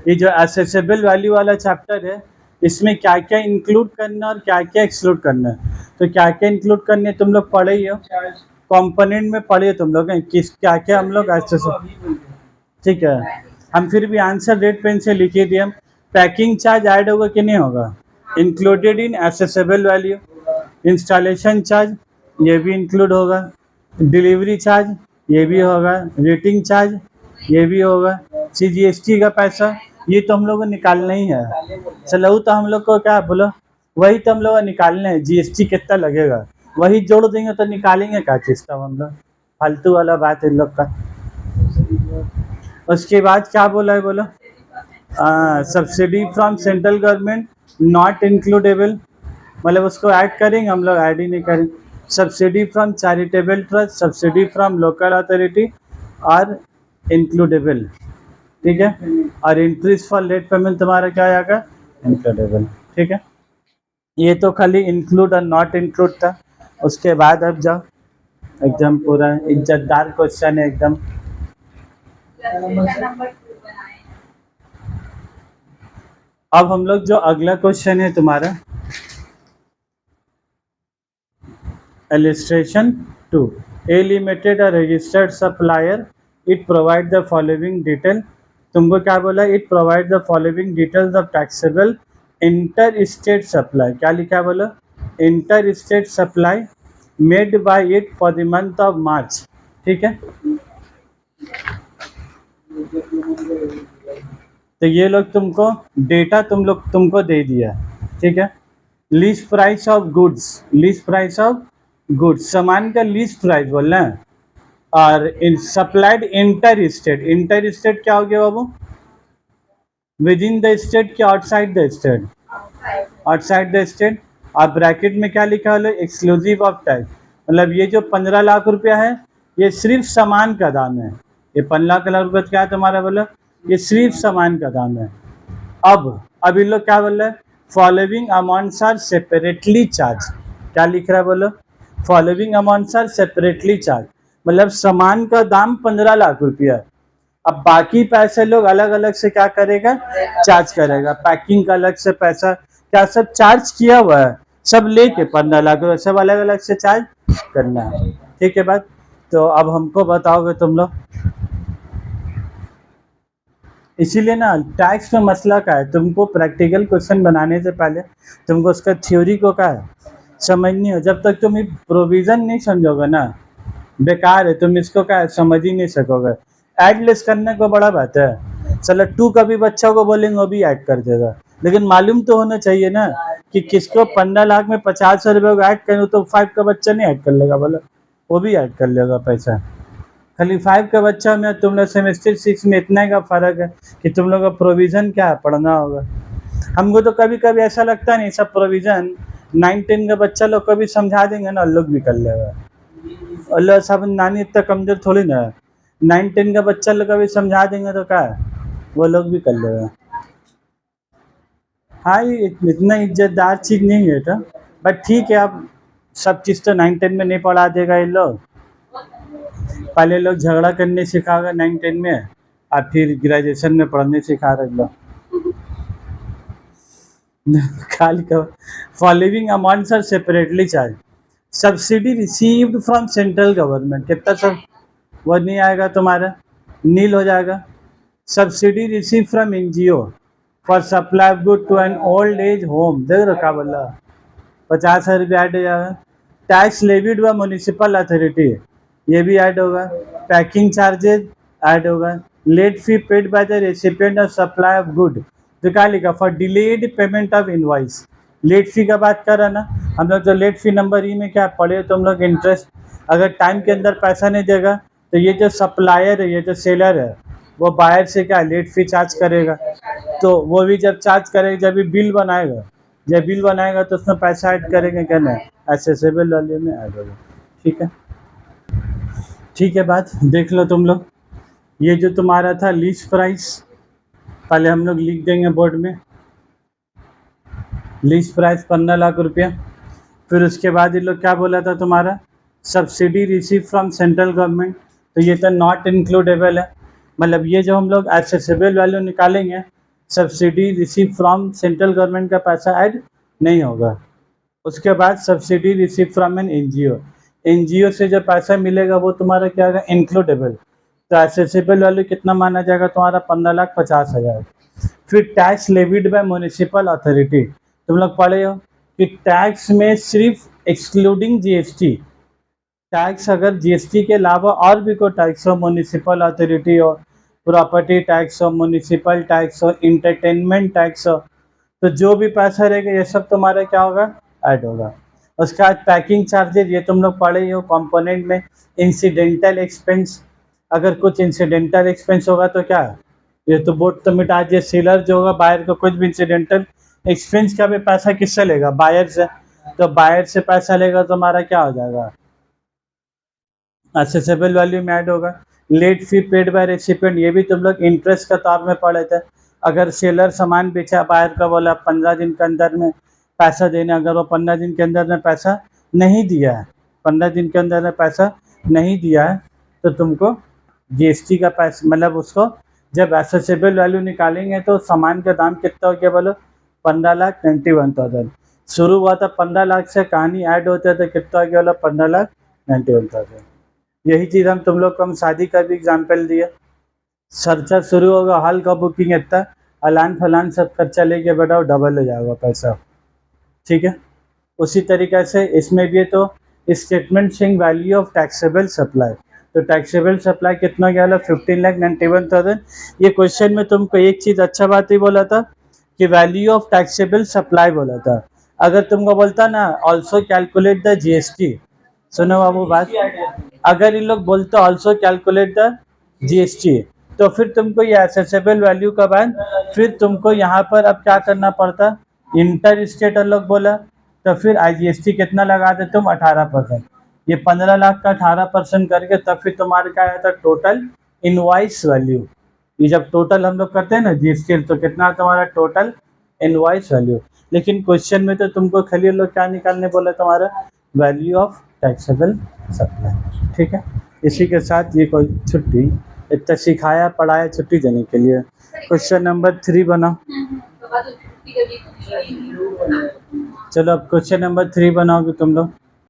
ये जो assessable value वाला चैप्टर है, इसमें क्या क्या इंक्लूड करना और क्या क्या एक्सक्लूड करना है। तो क्या क्या इंक्लूड करने तुम लोग पढ़े ही हो, कंपोनेंट में पढ़े तुम लोग हैं किस क्या क्या हम लोग एसेसेबल, ठीक है। हम फिर भी आंसर रेड पेन से लिखिए दिए हम। पैकिंग चार्ज ऐड होगा कि नहीं होगा, included in assessable value. Installation charge ये भी इंक्लूड होगा, डिलीवरी चार्ज ये भी होगा, रेटिंग चार्ज ये भी होगा, CGST का पैसा ये तो हम लोग को निकालना ही है। चलो तो हम लोग को क्या बोलो, वही तो हम लोग को निकालना है, GST कितना लगेगा वही जोड़ देंगे तो निकालेंगे क्या चीज़ का हम लोग, फालतू वाला बात है इन लोग का। उसके बाद क्या बोला है बोलो, subsidy from central government not includable, मतलब उसको ऐड करेंगे हम लोग, ऐड ही नहीं करेंगे। Subsidy from charitable trust, subsidy from local authority और इंक्लूडेबल, ठीक है। और इंटरेस्ट फॉर लेट पेमेंट तुम्हारा क्या आएगा, इंक्लूडेबल, ठीक है। ये तो खाली इंक्लूड और नॉट इंक्लूड था। उसके बाद अब जाओ एकदम पूरा इज्जतदार क्वेश्चन है एकदम। अब हम लोग जो अगला क्वेश्चन है तुम्हारा illustration 2, A limited a registered supplier, it provide the following detail। तुमको क्या बोला, it provide the following details of taxable interstate supply, क्या लिखा बोलो, interstate supply made by it for the month of March, ठीक है। तो ये लोग तुमको डेटा तुमको दे दिया, ठीक है। Least price of goods, least price of goods, सामान का लीस्ट प्राइस बोलना है। और इन supplied inter state, inter state क्या हो गया बाबू, विद इन द स्टेट क्या outside the state, outside the state. और ब्रैकेट में क्या लिखा है, एक्सक्लूसिव ऑफ टैक्स, मतलब ये जो 15 लाख रुपया है ये सिर्फ सामान का दाम है, ये 15 लाख रुपये क्या है तुम्हारा बोलो, ये सिर्फ सामान का दाम है। अब इन लोग क्या बोल रहे हैं, following amounts are separately charge, क्या लिख रहा है बोलो, following amounts are separately charge, मतलब सामान का दाम 15 लाख रुपया, अब बाकी पैसे लोग अलग अलग से क्या करेगा, चार्ज करेगा। पैकिंग का अलग से पैसा क्या सब चार्ज किया हुआ है, सब लेके 15 लाख रुपये सब अलग अलग से चार्ज करना है, ठीक है बात। तो अब हमको बताओगे तुम लोग, इसीलिए ना टैक्स में मसला क्या है, तुमको प्रैक्टिकल क्वेश्चन बनाने से पहले तुमको उसका थ्योरी को क्या है समझनी हो। जब तक तुम प्रोविज़न नहीं समझोगे ना बेकार है, तुम इसको क्या है समझ ही नहीं सकोगे। ऐड लेस करने को बड़ा बात है, चलो 2 का भी बच्चा को बोलेंगे वो भी ऐड कर देगा, लेकिन मालूम तो होना चाहिए ना कि किसको 15 लाख में 50 रुपये को ऐड करूँ तो 5 का बच्चा नहीं ऐड कर लेगा, बोलो वो भी ऐड कर लेगा पैसा। खाली 5 का बच्चा में तुम लोग सेमेस्टर 6 में इतना का फ़र्क है कि तुम लोग का प्रोविज़न क्या है पढ़ना होगा। हमको तो कभी कभी ऐसा लगता नहीं सब प्रोविज़न 9-10 का बच्चा लोग कभी समझा देंगे ना लोग भी कर लेगा, अल्लाह साहब नानी इतना कमज़ोर थोड़ी ना है, 9-10 का बच्चा लोग कभी समझा देंगे तो क्या है वो लोग भी कर लेगा। हाँ ये इतना इज्जतदार चीज़ नहीं है तो, बट ठीक है अब सब चीज़ तो 9-10 में नहीं पढ़ा देगा ये लोग, पहले लोग झगड़ा करने सिखाएगा 9-10 में और फिर ग्रेजुएशन में पढ़ने सिखा रहे लोग। खाली का following amounts are separately charge, subsidy received from central government, कितना सब वो नहीं आएगा तुम्हारा, नील हो जाएगा। Subsidy receive from NGO for supply of good to an old age home, देख रखा बोला 50 रुपये ऐड हो जाएगा। Tax levied by municipal authority ये भी ऐड होगा। पैकिंग चार्जेज ऐड होगा। Late fee paid by the recipient of supply of good, तो क्या लिखा, for delayed payment of invoice, late fee का बात कर रहा ना हम लोग, तो लेट फी नंबर ई में क्या पढ़े तुम लोग, इंटरेस्ट, अगर टाइम के अंदर पैसा नहीं देगा तो ये जो सप्लायर है ये जो सेलर है वो बायर से क्या लेट फी चार्ज करेगा, तो वो भी जब चार्ज करेगा जब भी बिल बनाएगा, जब बिल बनाएगा तो उसमें पैसा ऐड करेंगे, कहना है एसेसेबल वैल्यू में ऐड होगा, ठीक है। ठीक है बात देख लो तुम लोग, ये जो तुम्हारा था लीस्ट प्राइस पहले हम लोग लिख देंगे बोर्ड में, लीस्ट प्राइस 15 लाख रुपया। फिर उसके बाद ये लोग क्या बोला था तुम्हारा, subsidy receive from central government, तो ये तो नॉट इंक्लूडेबल है, मतलब ये जो हम लोग एसेसेबल वैल्यू निकालेंगे subsidy receive from central government का पैसा ऐड नहीं होगा। उसके बाद subsidy receive from an NGO, NGO से जो पैसा मिलेगा वो तुम्हारा क्या होगा, इंक्लूडेबल। तो एसेसेबल वैल्यू कितना माना जाएगा तुम्हारा, 15,50,000। फिर tax levied by municipal authority, तुम लोग पढ़े हो कि टैक्स में सिर्फ एक्सक्लूडिंग जीएसटी, टैक्स अगर जीएसटी के अलावा और भी कोई टैक्स हो, म्युनिसिपल अथॉरिटी हो, प्रॉपर्टी टैक्स हो, म्युनिसिपल टैक्स हो, इंटरटेनमेंट टैक्स हो, तो जो भी पैसा रहेगा ये सब तुम्हारा क्या होगा, ऐड होगा। उसके बाद पैकिंग चार्जेज, ये तुम लोग पढ़े ही हो कंपोनेंट में। इंसिडेंटल एक्सपेंस, अगर कुछ इंसिडेंटल एक्सपेंस होगा तो क्या है, ये तो बोर्ड तो मिटा दिए। सेलर जो होगा बायर को कुछ भी इंसिडेंटल एक्सपेंस का भी पैसा किससे लेगा, बायर से। तो बायर से पैसा लेगा तो हमारा क्या हो जाएगा, असेसेबल वैल्यू में ऐड होगा। Late fee paid by recipient, ये भी तुम लोग इंटरेस्ट का तौर में पढ़े थे। अगर सेलर सामान बेचा, बायर का बोला 15 दिन के अंदर में पैसा देना, अगर वो 15 दिन के अंदर में पैसा नहीं दिया है, 15 दिन के अंदर में पैसा नहीं दिया है, तो तुमको जीएसटी का पैसा, मतलब उसको जब एसेसेबल वैल्यू निकालेंगे तो सामान का दाम कितना हो गया बोलो, 15,91,000। शुरू हुआ था 15 लाख से, कहानी ऐड होते थे, कितना हो गया बोला, 15,91,000। यही चीज़ हम तुम लोग को हम शादी का भी एग्जाम्पल दिया। खर्चा शुरू होगा, हॉल का बुकिंग इतना, अलान फलान सब खर्चा लेके बैठाओ, डबल हो जाएगा पैसा, ठीक है। उसी तरीके से इसमें भी है, तो statement saying value of taxable supply, तो टैक्सेबल सप्लाई कितना गया, 15,91,000। ये क्वेश्चन में तुमको एक चीज़ अच्छा बात ही बोला था कि वैल्यू ऑफ टैक्सेबल सप्लाई बोला था। अगर तुमको बोलता ना ऑल्सो कैलकुलेट द जीएसटी, सुनो बाबू बात, अगर इन लोग बोलते ऑल्सो कैलकुलेट द जीएसटी, तो फिर तुमको ये एसेसेबल वैल्यू का बाद फिर तुमको यहाँ पर अब क्या करना पड़ता, इंटर स्टेट लोग बोला, तो फिर आईजीएसटी कितना लगा दे तुम, 18%। ये 15 लाख का 18% करके तब फिर तुम्हारे क्या आया था, टोटल इनवॉइस वैल्यू। ये जब टोटल हम लोग करते हैं ना जीएसटी, तो कितना तुम्हारा टोटल इनवॉइस वैल्यू। लेकिन क्वेश्चन में तो तुमको खाली लोग क्या निकालने बोला, तुम्हारा वैल्यू ऑफ टैक्सेबल सप्लाई, ठीक है। इसी के साथ ये कोई छुट्टी इतना सिखाया पढ़ाया छुट्टी देने के लिए। क्वेश्चन नंबर 3 बनाओ। चलो अब क्वेश्चन नंबर 3 बनाओगे तुम लोग।